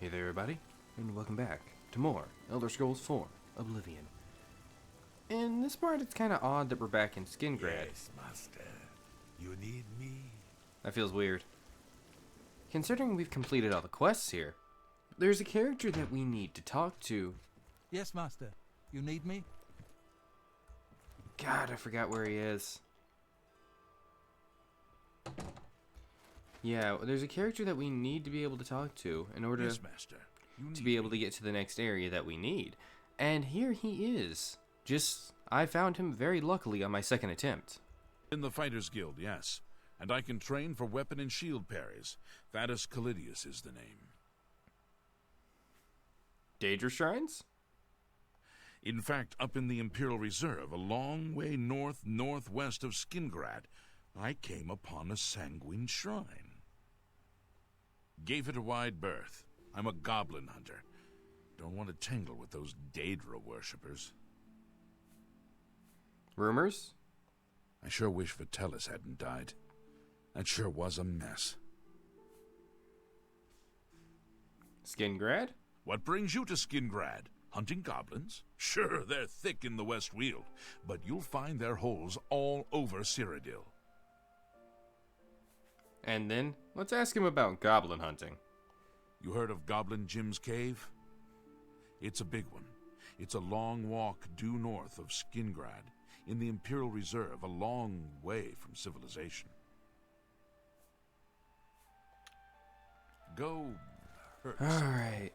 Hey there everybody, and welcome back to more Elder Scrolls 4 Oblivion. In this part it's kinda odd that we're back in Skingrad. Yes, master. You need me? That feels weird. Considering we've completed all the quests here, there's a character that we need to talk to. Yes, master. You need me? God, I forgot where he is. Yeah, there's a character that we need to be able to talk to in order Yes, master. to be able to get to the next area that we need. And here he is. I found him very luckily on my second attempt. In the Fighters Guild, yes. And I can train for weapon and shield parries. Thaddeus Callidius is the name. Daedra Shrines? In fact, up in the Imperial Reserve, a long way northwest of Skingrad, I came upon a sanguine shrine. Gave it a wide berth. I'm a goblin hunter. Don't want to tangle with those Daedra worshippers. Rumors? I sure wish Vitellis hadn't died. That sure was a mess. Skingrad? What brings you to Skingrad? Hunting goblins? Sure, they're thick in the West Weald, but you'll find their holes all over Cyrodiil. And then, let's ask him about goblin hunting. You heard of Goblin Jim's Cave? It's a big one. It's a long walk due north of Skingrad, in the Imperial Reserve, a long way from civilization. Go hurt. Alright.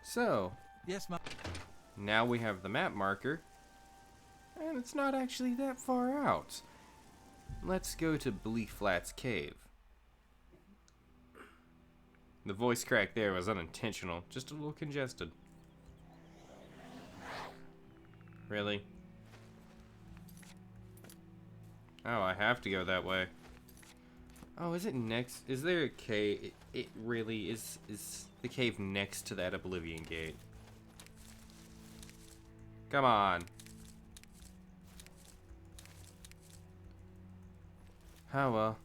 So, Yes, now we have the map marker, and it's not actually that far out. Let's go to Bleak Flats Cave. The voice crack there was unintentional, just a little congested. Really? Oh, I have to go that way. Oh, is it next? Is there a cave? It really is the cave next to that Oblivion Gate. Come on. Oh well.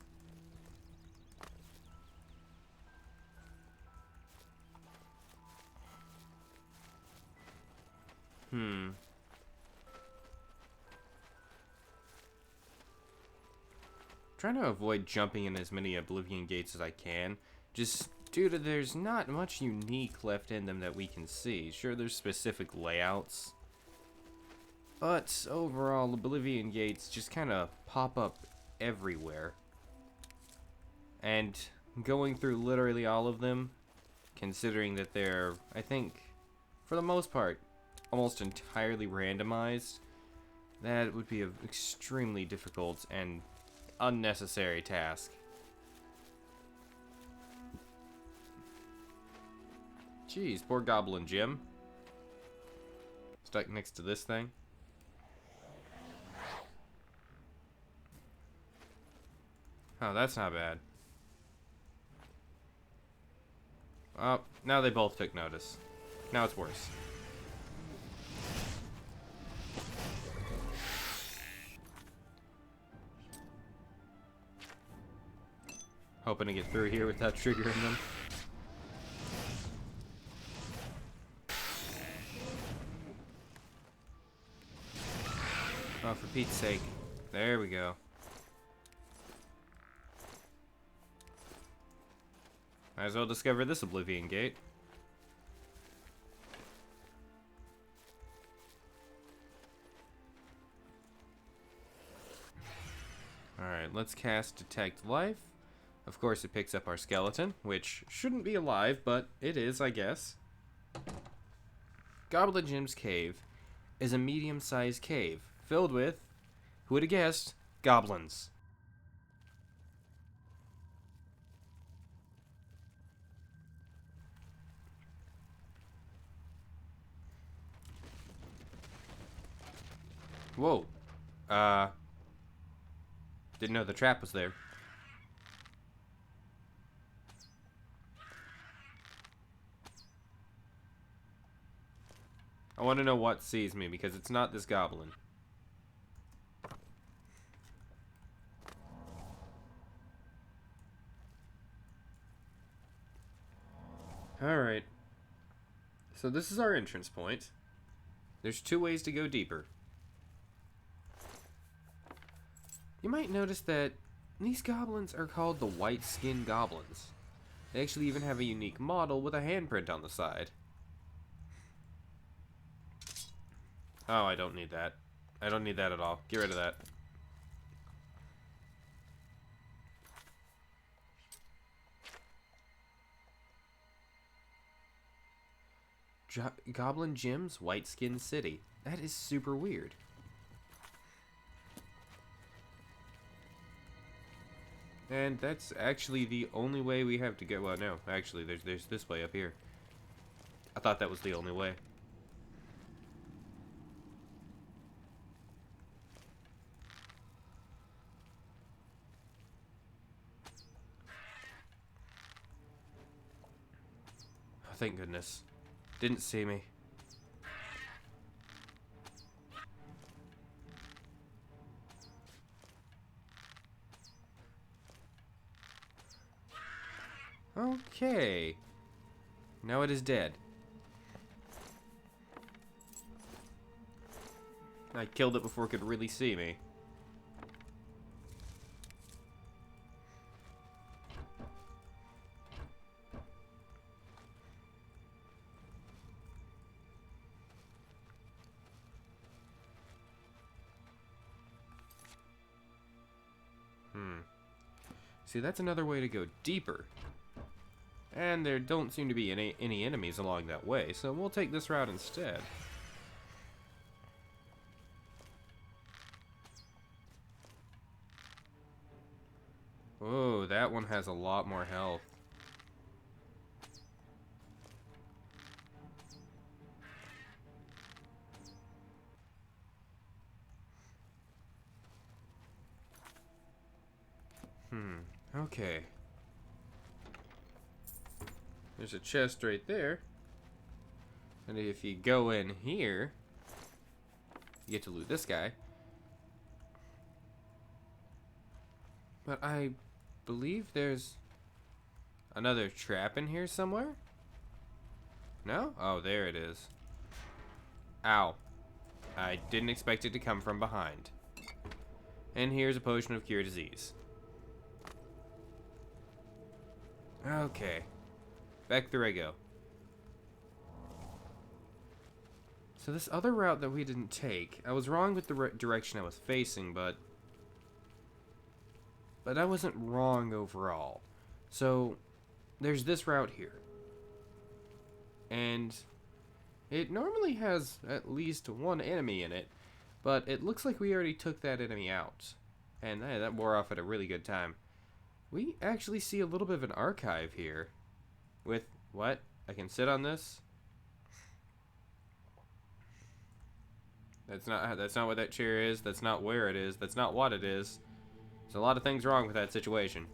Trying to avoid jumping in as many Oblivion Gates as I can, just due to there's not much unique left in them that we can see. Sure, there's specific layouts, but overall, Oblivion Gates just kind of pop up everywhere. And going through literally all of them, considering that they're, I think, for the most part, almost entirely randomized, that would be an extremely difficult and unnecessary task. Jeez, poor Goblin Jim. Stuck next to this thing. Oh, that's not bad. Oh, now they both took notice. Now it's worse. Hoping to get through here without triggering them. Oh, for Pete's sake. There we go. Might as well discover this Oblivion Gate. Alright, let's cast Detect Life. Of course, it picks up our skeleton, which shouldn't be alive, but it is, I guess. Goblin Jim's Cave is a medium-sized cave filled with, who would have guessed, goblins. Whoa. Didn't know the trap was there. I want to know what sees me, because it's not this goblin. Alright. So this is our entrance point. There's 2 ways to go deeper. You might notice that these goblins are called the white-skinned goblins. They actually even have a unique model with a handprint on the side. Oh, I don't need that. I don't need that at all. Get rid of that. Goblin Jim's White Skin City. That is super weird. And that's actually the only way we have to go. Well, no, actually, there's this way up here. I thought that was the only way. Oh, thank goodness. Didn't see me. Okay. Now it is dead. I killed it before it could really see me. See, that's another way to go deeper. And there don't seem to be any enemies along that way, so we'll take this route instead. Oh, that one has a lot more health. Okay. There's a chest right there. And if you go in here, you get to loot this guy. But I believe there's another trap in here somewhere? No? Oh, there it is. Ow. I didn't expect it to come from behind. And here's a potion of cure disease. Okay. Back through I go. So this other route that we didn't take, I was wrong with the direction I was facing, but I wasn't wrong overall. So there's this route here. And it normally has at least one enemy in it, but it looks like we already took that enemy out. And hey, that wore off at a really good time. We actually see a little bit of an archive here. With what? I can sit on this? That's not what that chair is. That's not where it is. That's not what it is. There's a lot of things wrong with that situation.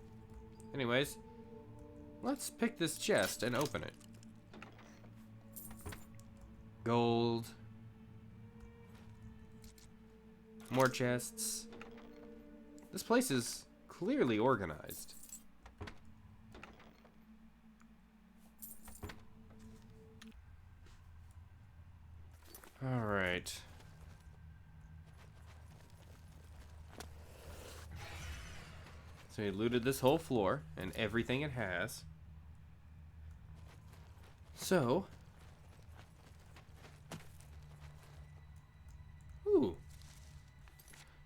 Anyways, let's pick this chest and open it. Gold. More chests. This place is clearly organized. Alright. So he looted this whole floor and everything it has. So. Ooh.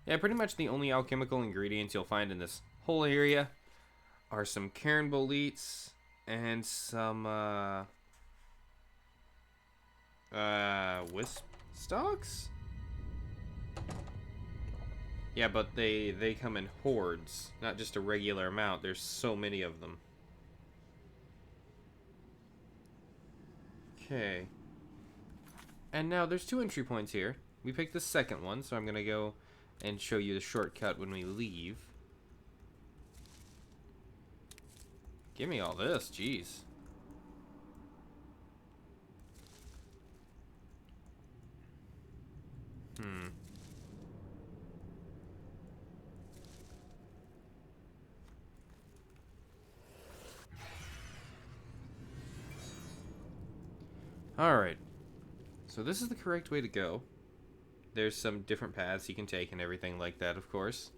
Yeah, pretty much the only alchemical ingredients you'll find in this whole area are some cairn boletes and some wisp stalks? Yeah, but they come in hordes, not just a regular amount. There's so many of them. Okay. And now there's 2 entry points here. We picked the second one, so I'm gonna go and show you the shortcut when we leave. Give me all this, jeez. Alright. So this is the correct way to go. There's some different paths you can take and everything like that, of course.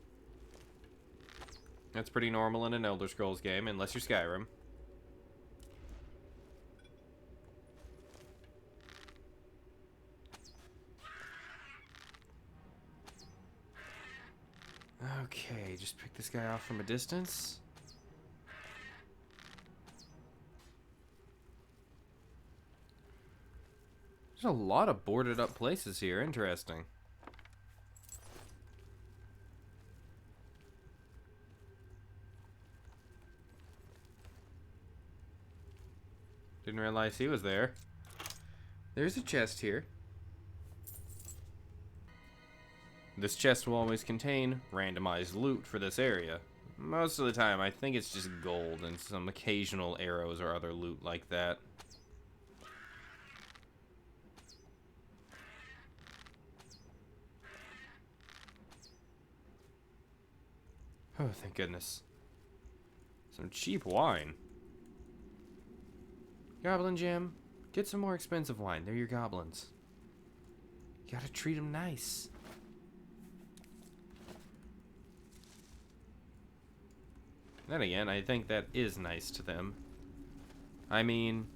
That's pretty normal in an Elder Scrolls game, unless you're Skyrim. Okay, just pick this guy off from a distance. There's a lot of boarded up places here. Interesting. Didn't realize he was there. There's a chest here. This chest will always contain randomized loot for this area. Most of the time, I think it's just gold and some occasional arrows or other loot like that. Oh, thank goodness. Some cheap wine. Goblin Jim, get some more expensive wine. They're your goblins. You gotta treat them nice. Then again, I think that is nice to them. I mean,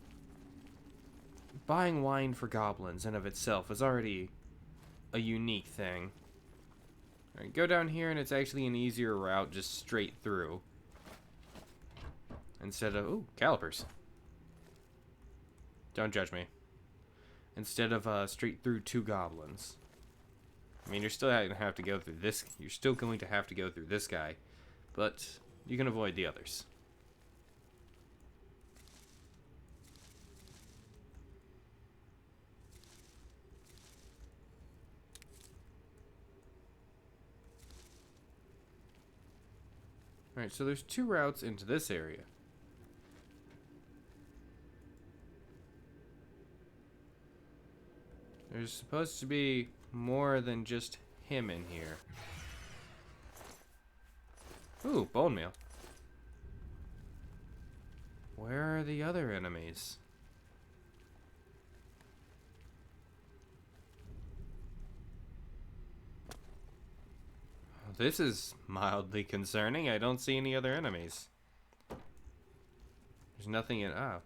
buying wine for goblins in of itself is already a unique thing. Alright, go down here and it's actually an easier route just straight through. Instead of, ooh, calipers. Don't judge me. Instead of straight through 2 goblins. I mean, you're still going to have to go through this. You're still going to have to go through this guy, but you can avoid the others. Alright, so there's 2 routes into this area. There's supposed to be more than just him in here. Ooh, bone meal. Where are the other enemies? This is mildly concerning. I don't see any other enemies. There's nothing in... Ah.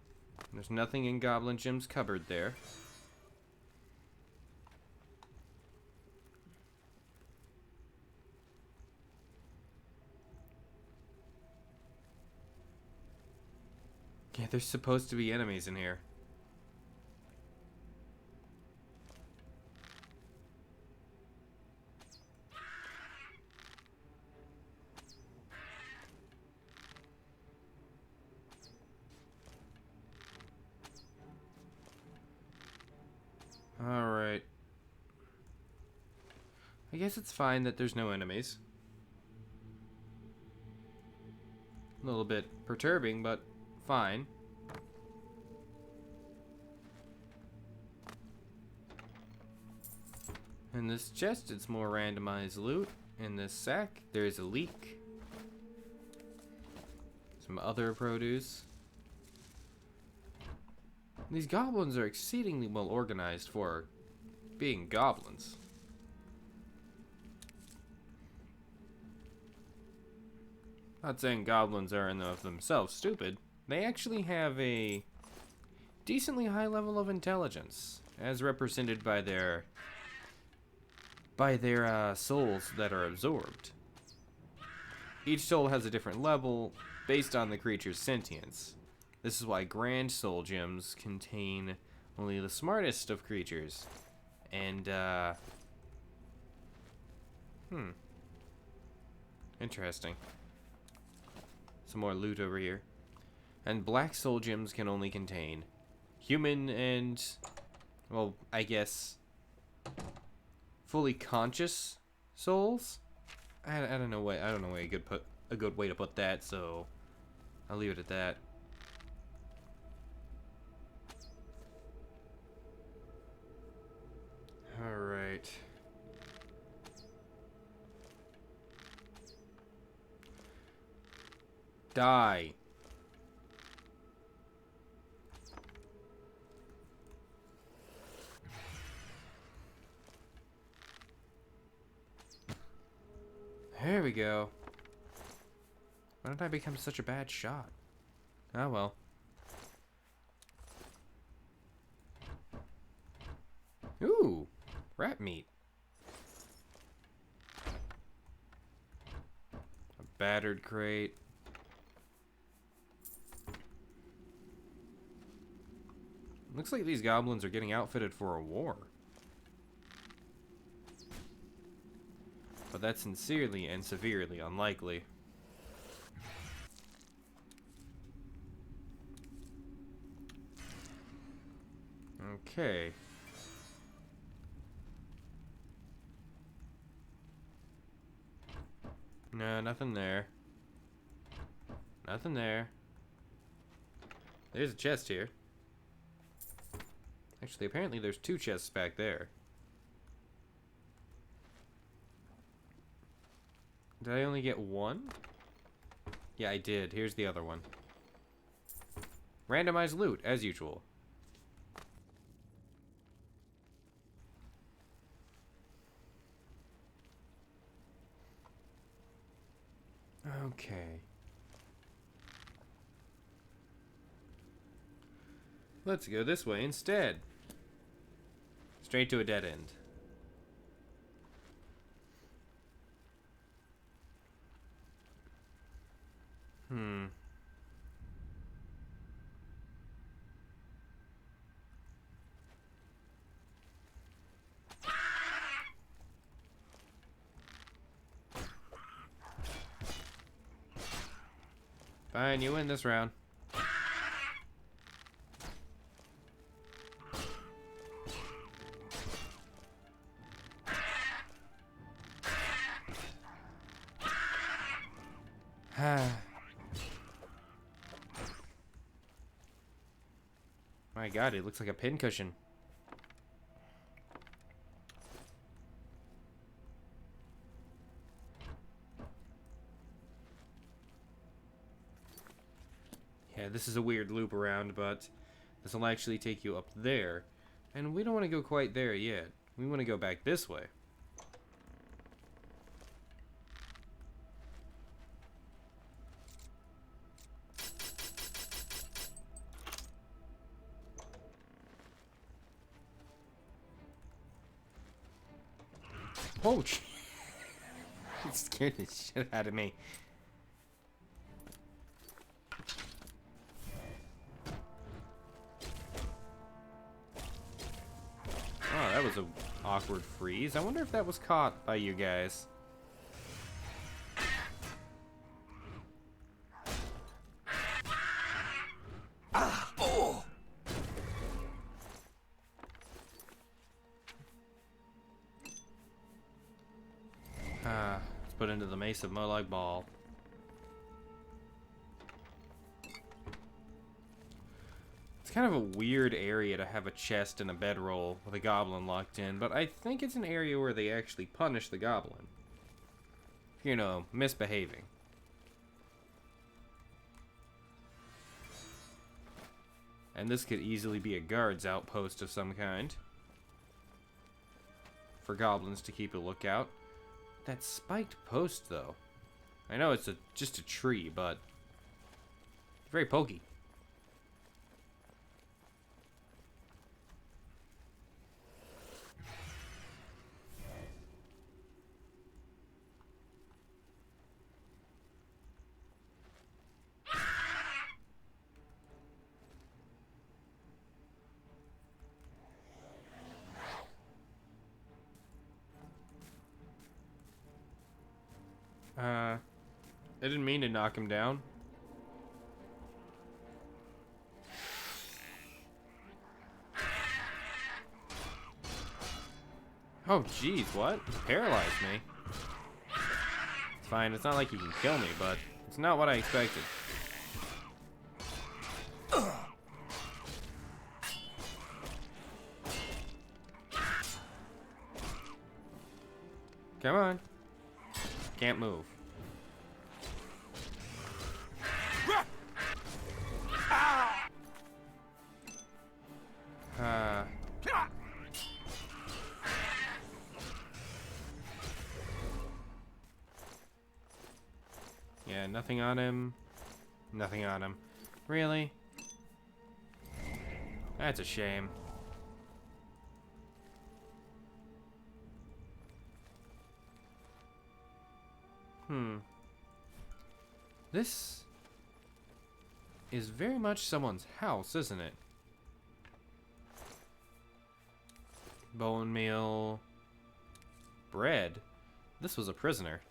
There's nothing in Goblin Jim's cupboard there. Yeah, there's supposed to be enemies in here. Alright. I guess it's fine that there's no enemies. A little bit perturbing, but fine. In this chest, it's more randomized loot. In this sack, there's a leek. Some other produce. These goblins are exceedingly well organized for being goblins. Not saying goblins are in of themselves stupid. They actually have a decently high level of intelligence, as represented by their souls that are absorbed. Each soul has a different level based on the creature's sentience. This is why grand soul gems contain only the smartest of creatures. And, interesting. Some more loot over here. And black soul gems can only contain human and, well, I guess, fully conscious souls. I don't know a good way to put that, so I'll leave it at that. All right. Die. There we go. Why did I become such a bad shot? Oh well. Ooh, rat meat. A battered crate. Looks like these goblins are getting outfitted for a war. But that's sincerely and severely unlikely. Okay. No, nothing there. Nothing there. There's a chest here. Actually, apparently there's two chests back there. Did I only get one? Yeah, I did. Here's the other one. Randomized loot, as usual. Okay. Let's go this way instead. Straight to a dead end. Fine, you win this round. My god, it looks like a pincushion. Yeah, this is a weird loop around, but this will actually take you up there. And we don't want to go quite there yet. We want to go back this way. Oh, it scared the shit out of me. Oh, that was an awkward freeze. I wonder if that was caught by you guys. Let's put into the Mace of Molag Ball. It's kind of a weird area to have a chest and a bedroll with a goblin locked in, but I think it's an area where they actually punish the goblin. You know, misbehaving. And this could easily be a guard's outpost of some kind. For goblins to keep a lookout. That spiked post, though. I know it's just a tree, but very pokey. I didn't mean to knock him down. Oh, jeez, what? He paralyzed me. It's fine, it's not like he can kill me, but it's not what I expected. Come on. Can't move. nothing on him. Nothing on him. Really? That's a shame. This is very much someone's house, isn't it? Bone meal. Bread. This was a prisoner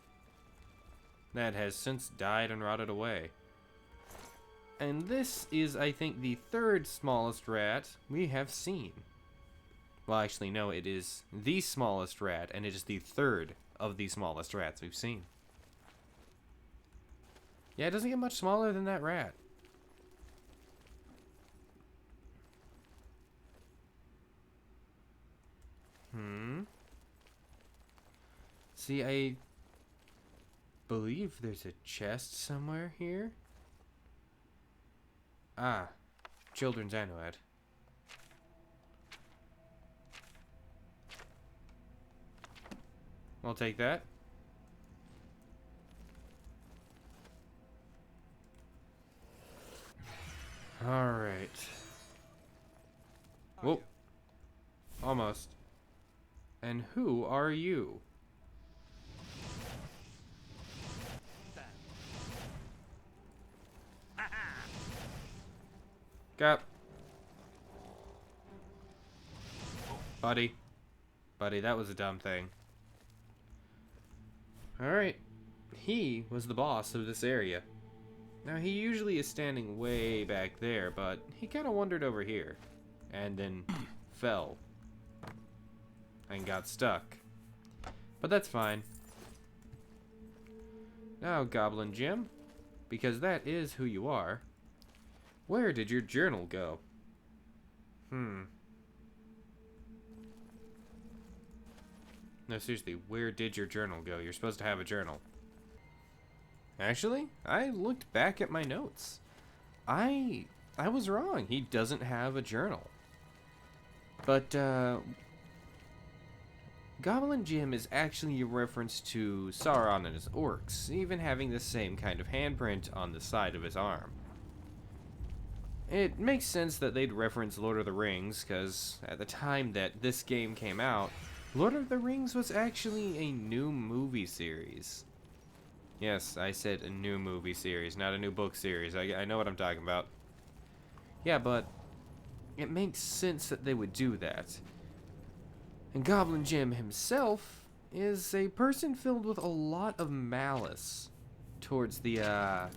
that has since died and rotted away. And this is, I think, the third smallest rat we have seen. Well, actually, no, it is the smallest rat, and it is the third of the smallest rats we've seen. Yeah, it doesn't get much smaller than that rat. See, I believe there's a chest somewhere here. Ah, children's annuet. I'll take that. Alright. Whoa. Almost. And who are you? Cap. Buddy. Buddy, that was a dumb thing. Alright. He was the boss of this area. Now, he usually is standing way back there, but he kind of wandered over here. And then fell. And got stuck. But that's fine. Now, Goblin Jim, because that is who you are, where did your journal go? No, seriously, where did your journal go? You're supposed to have a journal. Actually, I looked back at my notes. I was wrong. He doesn't have a journal. But, Goblin Jim is actually a reference to Sauron and his orcs, even having the same kind of handprint on the side of his arm. It makes sense that they'd reference Lord of the Rings, because at the time that this game came out, Lord of the Rings was actually a new movie series. Yes, I said a new movie series, not a new book series. I know what I'm talking about. Yeah, but it makes sense that they would do that. And Goblin Jim himself is a person filled with a lot of malice towards the,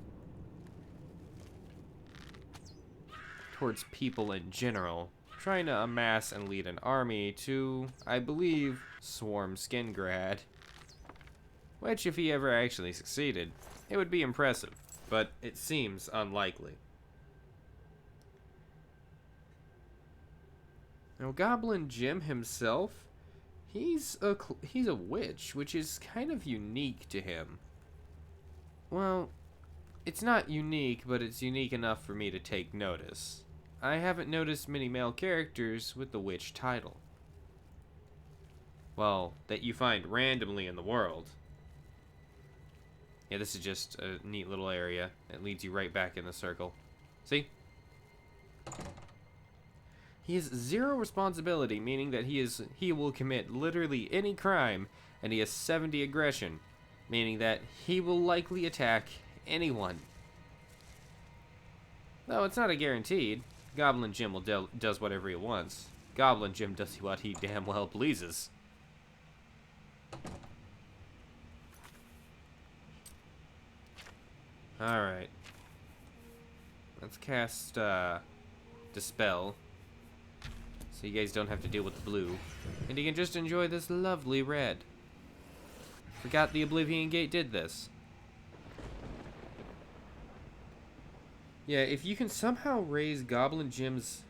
towards people in general, trying to amass and lead an army to, I believe, swarm Skingrad. Which, if he ever actually succeeded, it would be impressive, but it seems unlikely. Now, Goblin Jim himself, he's a witch, which is kind of unique to him. Well, it's not unique, but it's unique enough for me to take notice. I haven't noticed many male characters with the witch title. Well, that you find randomly in the world. Yeah, this is just a neat little area. It leads you right back in the circle. See? He has 0 responsibility, meaning that he will commit literally any crime, and he has 70 aggression, meaning that he will likely attack anyone. Though it's not a guaranteed. Goblin Jim does whatever he wants. Goblin Jim does what he damn well pleases. Alright. Let's cast, Dispel. So you guys don't have to deal with the blue. And you can just enjoy this lovely red. Forgot the Oblivion Gate did this. Yeah, if you can somehow raise Goblin Jim's,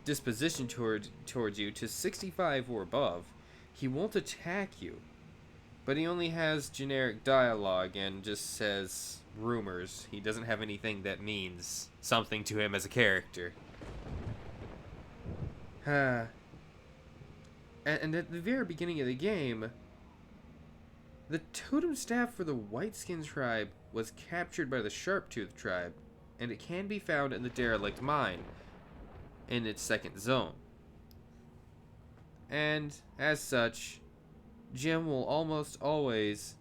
disposition towards you to 65 or above, he won't attack you. But he only has generic dialogue and just says rumors. He doesn't have anything that means something to him as a character. And at the very beginning of the game, The totem staff for the Whiteskin tribe was captured by the Sharptooth tribe, and it can be found in the derelict mine in its second zone. And, as such, Jim will almost always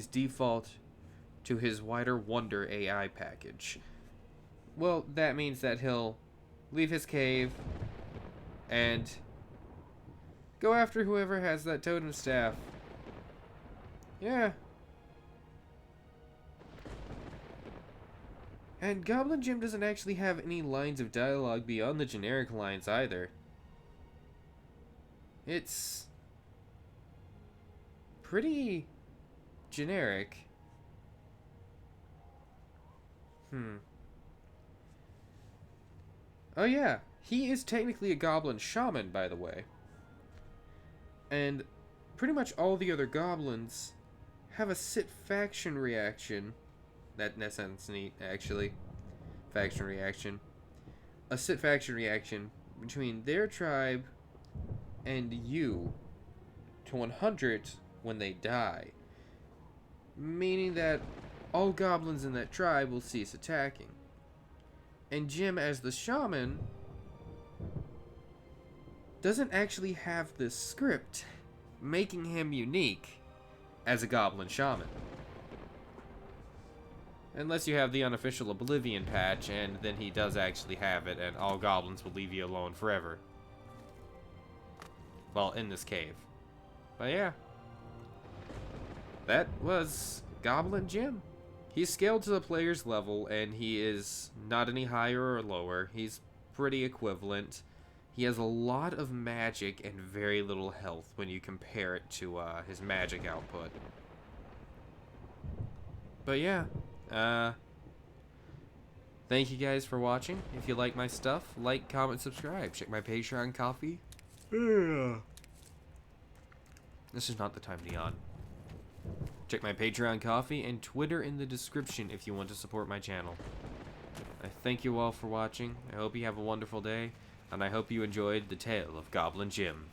default to his Wider Wonder AI package. Well, that means that he'll leave his cave and go after whoever has that totem staff. Yeah. And Goblin Jim doesn't actually have any lines of dialogue beyond the generic lines either. It's pretty generic. Oh yeah, he is technically a goblin shaman, by the way. And pretty much all the other goblins have a sit faction reaction. That sounds neat, actually. Faction reaction. A sit faction reaction between their tribe and you to 100 when they die. Meaning that all goblins in that tribe will cease attacking. And Jim, as the shaman, doesn't actually have this script, making him unique as a goblin shaman. Unless you have the unofficial Oblivion patch, and then he does actually have it, and all goblins will leave you alone forever. Well, in this cave. But yeah. That was Goblin Jim. He's scaled to the player's level, and he is not any higher or lower. He's pretty equivalent. He has a lot of magic and very little health when you compare it to his magic output. But yeah. Thank you guys for watching. If you like my stuff, like, comment, subscribe. Check my Patreon coffee. Yeah. This is not the time to yawn. Check my Patreon coffee and Twitter in the description if you want to support my channel. I thank you all for watching. I hope you have a wonderful day, and I hope you enjoyed the tale of Goblin Jim.